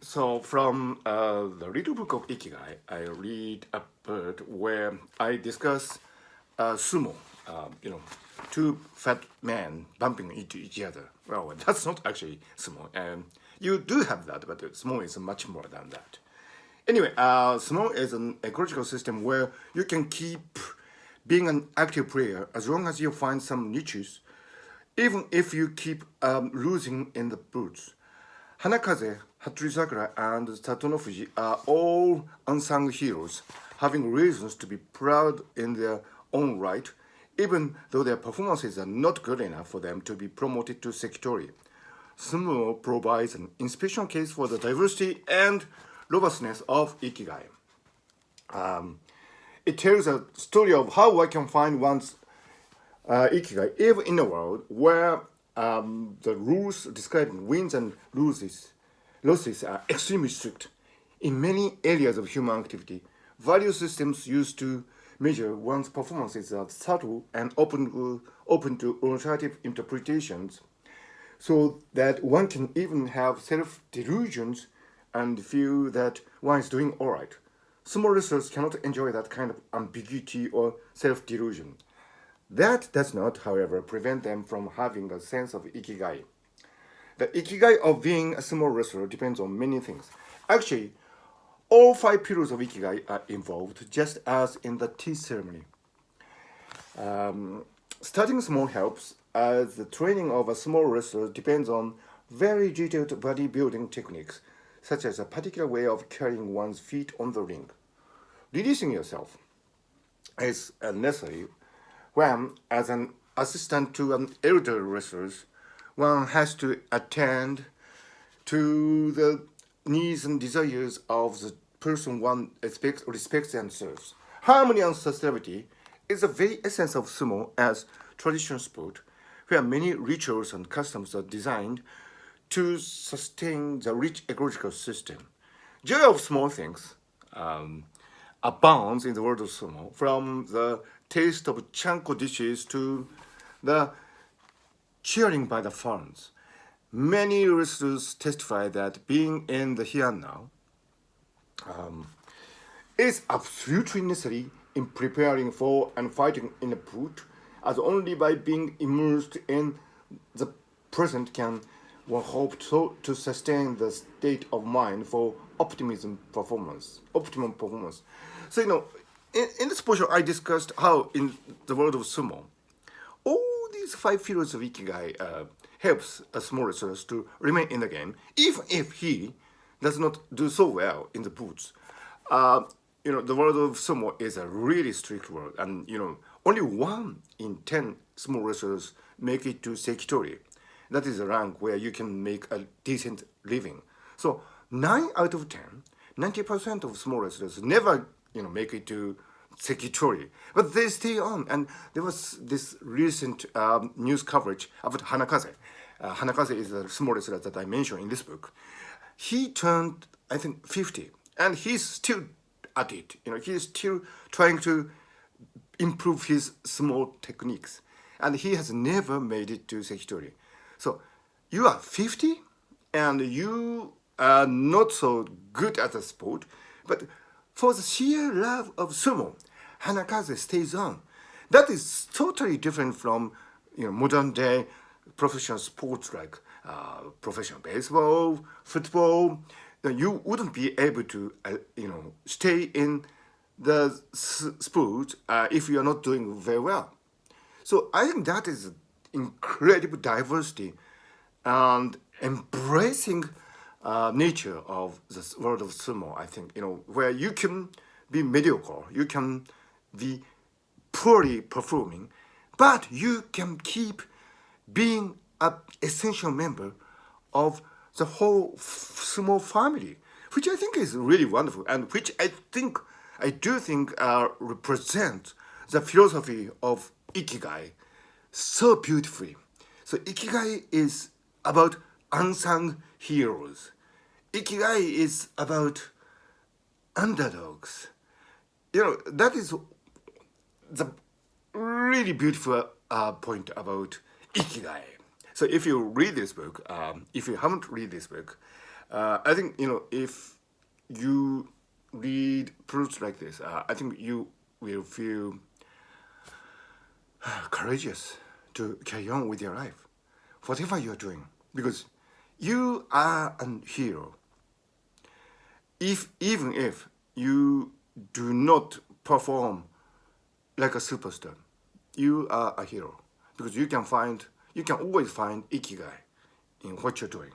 So from the little book of Ikigai, I read a part where I discuss sumo. Two fat men bumping into each other. Well, that's not actually sumo. You do have that, but sumo is much more than that. Anyway, sumo is an ecological system where you can keep being an active player as long as you find some niches, even if you keep losing in the boots. Hanakaze, Hatsurisakura, and Satono Fuji are all unsung heroes, having reasons to be proud in their own right, even though their performances are not good enough for them to be promoted to secretary. Sumo provides an inspirational case for the diversity and robustness of Ikigai. It tells a story of how one can find one's ikigai, even in a world where the rules describing wins and losses are extremely strict. In many areas of human activity, value systems used to measure one's performances are subtle and open to alternative interpretations, so that one can even have self delusions and feel that one is doing all right. Small wrestlers cannot enjoy that kind of ambiguity or self delusion. That does not, however, prevent them from having a sense of ikigai. The ikigai of being a sumo wrestler depends on many things. Actually, all five pillars of ikigai are involved, just as in the tea ceremony. Starting small helps, as the training of a small wrestler depends on very detailed bodybuilding techniques, such as a particular way of carrying one's feet on the ring. Releasing yourself is necessary when, as an assistant to an elder wrestler, one has to attend to the needs and desires of the person one respects and serves. Harmony and sustainability is the very essence of sumo as traditional sport, where many rituals and customs are designed to sustain the rich ecological system. Joy of small things abounds in the world of sumo, from the taste of chanko dishes to the cheering by the fans. Many wrestlers testify that being in the here and now is absolutely necessary in preparing for and fighting in a boot, as only by being immersed in the present can one hope to sustain the state of mind for optimum performance. So in this portion, I discussed how in the world of sumo, all these five pillars of ikigai helps a small wrestler to remain in the game, even if he does not do so well in the boots. The world of sumo is a really strict world, and only 1 in 10 small wrestlers make it to sekitori. That is a rank where you can make a decent living. So 9 out of 10, 90% of small wrestlers never make it to sekitori, but they stay on. And there was this recent news coverage about Hanakaze. Hanakaze is a small wrestler that I mentioned in this book. He turned, I think, 50, and he's still at it. He's still trying to improve his small techniques, and he has never made it to sekitori. So you are 50 and you are not so good at the sport, but for the sheer love of sumo, Hanakaze stays on. That is totally different from modern day professional sports like professional baseball, football. You wouldn't be able to stay in the sport if you are not doing very well. So I think that is incredible diversity and embracing nature of the world of sumo. I think where you can be mediocre, you can be poorly performing, but you can keep being an essential member of the whole sumo family, which I think is really wonderful, and which I do think represents the philosophy of ikigai so beautifully. So ikigai is about unsung heroes. Ikigai is about underdogs. That is the really beautiful point about ikigai. So if you read this book, if you haven't read this book, I think if you read proofs like this, I think you will feel courageous to carry on with your life, whatever you're doing, because you are a hero. Even if you do not perform like a superstar, you are a hero because you can always find ikigai in what you're doing.